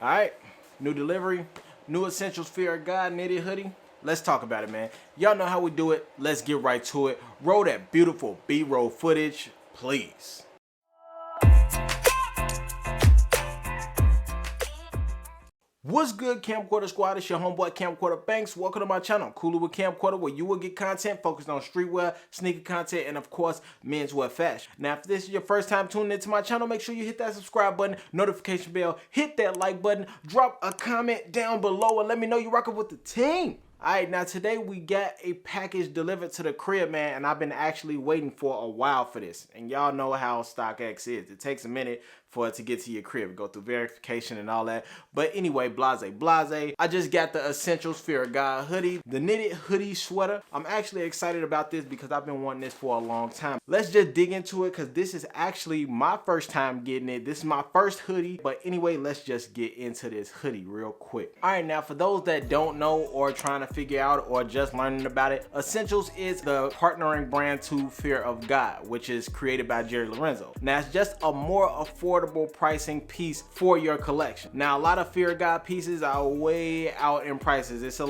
All right, new delivery, new Essentials Fear of God knitted hoodie. Let's talk about it, man. Y'all know how we do it. Let's get right to it. Roll that beautiful B-roll footage, please. What's good, Camcorder Squad? It's your homeboy Camcorder Banks. Welcome to my channel, Cooler with Camcorder, where you will get content focused on streetwear, sneaker content, and of course, menswear fashion. Now, if this is your first time tuning into my channel, make sure you hit that subscribe button, notification bell, hit that like button, drop a comment down below, and let me know you're rocking with the team. Alright, now today we got a package delivered to the crib, man, and I've been actually waiting for a while for this. And y'all know how StockX is. It takes a minute for it to get to your crib, go through verification and all that. But anyway, blase. I just got the Essentials Fear of God hoodie, the knitted hoodie sweater. I'm actually excited about this because I've been wanting this for a long time. Let's just dig into it because this is actually my first time getting it. This is my first hoodie. But anyway, let's just get into this hoodie real quick. Alright, now for those that don't know or trying to figure out or just learning about it, Essentials is the partnering brand to Fear of God, which is created by Lorenzo. Now it's just a more affordable pricing piece for your collection. Now a lot of Fear of God pieces are way out in prices. It's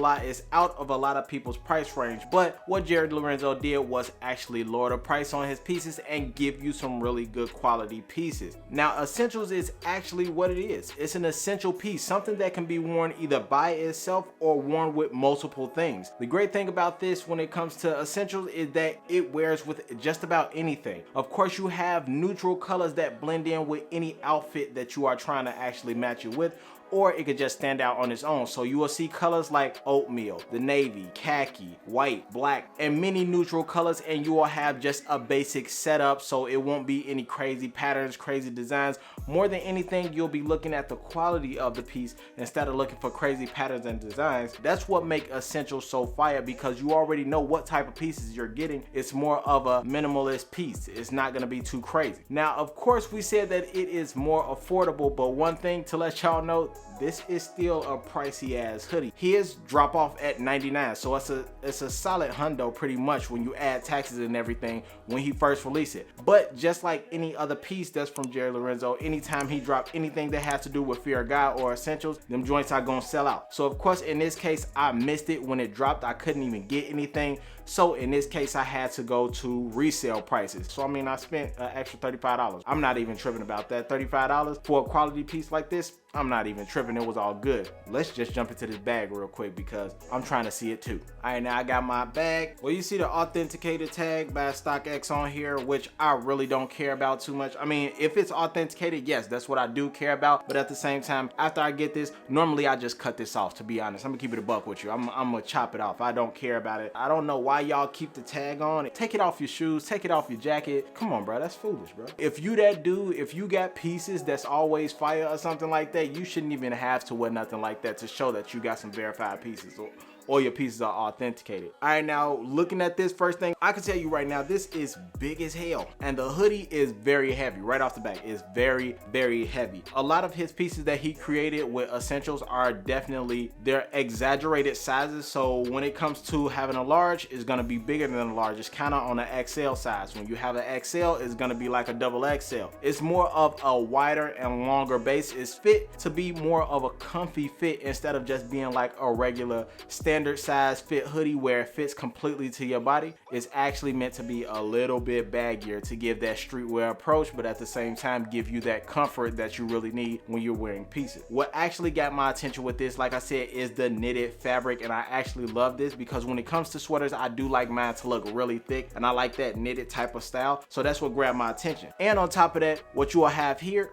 out of a lot of people's price range, but what Lorenzo did was actually lower the price on his pieces and give you some really good quality pieces. Now Essentials is actually what it is. It's an essential piece, something that can be worn either by itself or worn with multiple things. The great thing about this when it comes to Essentials is that it wears with just about anything. Of course, you have neutral colors that blend in with any outfit that you are trying to actually match it with, or it could just stand out on its own. So you will see colors like oatmeal, the navy, khaki, white, black, and many neutral colors, and you will have just a basic setup, so it won't be any crazy patterns, crazy designs. More than anything, you'll be looking at the quality of the piece instead of looking for crazy patterns and designs. That's what makes Essentials so fire, because you already know what type of pieces you're getting. It's more of a minimalist piece. It's not gonna be too crazy. Now, of course, we said that it is more affordable, but one thing to let y'all know, this is still a pricey ass hoodie. His drop off at $99, so it's a solid hundo pretty much when you add taxes and everything when he first released it. But just like any other piece that's from Lorenzo, anytime he dropped anything that has to do with Fear of God or Essentials, them joints are gonna sell out. So of course in this case I missed it when it dropped. I couldn't even get anything. So in this case I had to go to resale prices. So I mean, I spent an extra $35. I'm not even tripping about that. $35 for a quality piece like this, I'm not even tripping. It was all good. Let's just jump into this bag real quick because I'm trying to see it too. All right, now I got my bag. Well, you see the authenticated tag by StockX on here, which I really don't care about too much. I mean, if it's authenticated, yes, that's what I do care about. But at the same time, after I get this, normally I just cut this off, to be honest. I'm gonna keep it a buck with you. I'm gonna chop it off. I don't care about it. I don't know why y'all keep the tag on. Take it off your shoes, take it off your jacket. Come on, bro, that's foolish, bro. If you that dude, if you got pieces that's always fire or something like that, you shouldn't even have to wear nothing like that to show that you got some verified pieces, or your pieces are authenticated. All right, now looking at this first thing, I can tell you right now, this is big as hell. And the hoodie is very heavy. Right off the bat, it's very, very heavy. A lot of his pieces that he created with Essentials are definitely, they're exaggerated sizes. So when it comes to having a large, it's gonna be bigger than a large. It's kind of on an XL size. When you have an XL, it's gonna be like a double XL. It's more of a wider and longer base. It's fit to be more of a comfy fit instead of just being like a regular standard size fit hoodie where it fits completely to your body. It's actually meant to be a little bit baggier to give that streetwear approach, but at the same time give you that comfort that you really need when you're wearing pieces. What actually got my attention with this, like I said, is the knitted fabric, and I actually love this because when it comes to sweaters, I do like mine to look really thick, and I like that knitted type of style, so that's what grabbed my attention. And on top of that, what you will have here,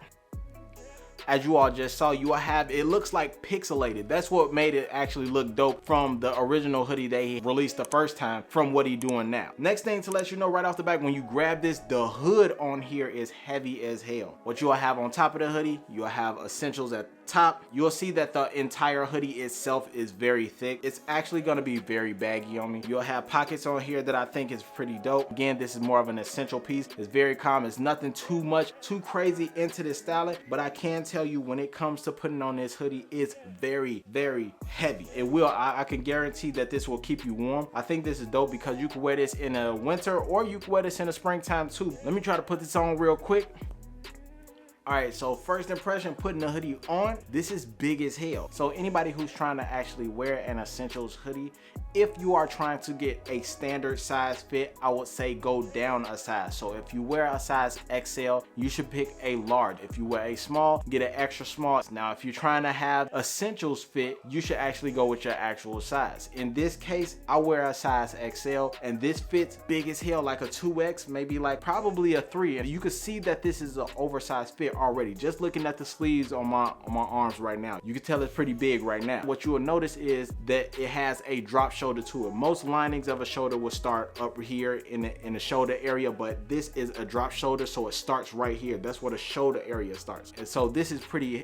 as you all just saw, you will have, it looks like pixelated. That's what made it actually look dope from the original hoodie that he released the first time from what he doing now. Next thing to let you know right off the bat, when you grab this, the hood on here is heavy as hell. What you will have on top of the hoodie, you will have Essentials at top. You'll see that the entire hoodie itself is very thick. It's actually going to be very baggy on me. You'll have pockets on here that I think is pretty dope. Again, this is more of an essential piece. It's very calm. It's nothing too much, too crazy into this styling, but I can tell you when it comes to putting on this hoodie, it's very, very heavy. It will, I can guarantee that this will keep you warm. I think this is dope because you can wear this in a winter or you can wear this in the springtime too. Let me try to put this on real quick. All right, so first impression, putting the hoodie on, this is big as hell. So anybody who's trying to actually wear an Essentials hoodie, if you are trying to get a standard size fit, I would say go down a size. So if you wear a size XL, you should pick a large. If you wear a small, get an extra small. Now, if you're trying to have Essentials fit, you should actually go with your actual size. In this case, I wear a size XL, and this fits big as hell, like a 2X, maybe like probably a 3. And you can see that this is an oversized fit already. Just looking at the sleeves on my arms right now, you can tell it's pretty big right now. What you will notice is that it has a drop shoulder to it. Most linings of a shoulder will start up here in the shoulder area, but this is a drop shoulder, so it starts right here. That's where the shoulder area starts. And so this is pretty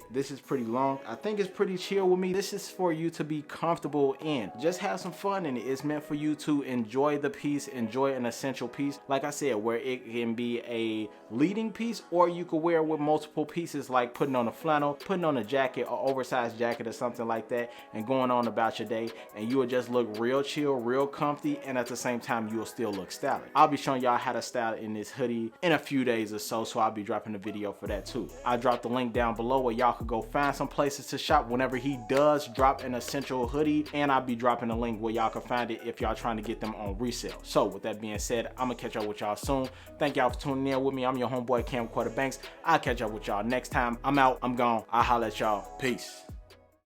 long. I think it's pretty chill with me. This is for you to be comfortable in. Just have some fun in it. It's meant for you to enjoy the piece, enjoy an essential piece. Like I said, where it can be a leading piece, or you could wear it with multiple pieces, like putting on a flannel, putting on a jacket, or oversized jacket or something like that, and going on about your day, and you will just look real chill, real comfy, and at the same time you will still look stylish. I'll be showing y'all how to style in this hoodie in a few days or so, so I'll be dropping a video for that too. I'll drop the link down below where y'all could go find some places to shop whenever he does drop an essential hoodie, and I'll be dropping a link where y'all can find it if y'all trying to get them on resale. So with that being said, I'm gonna catch up with y'all soon. Thank y'all for tuning in with me. I'm your homeboy Camcorder Banks. I'll catch up with y'all next time. I'm out, I'm gone. I'll holla at y'all. Peace.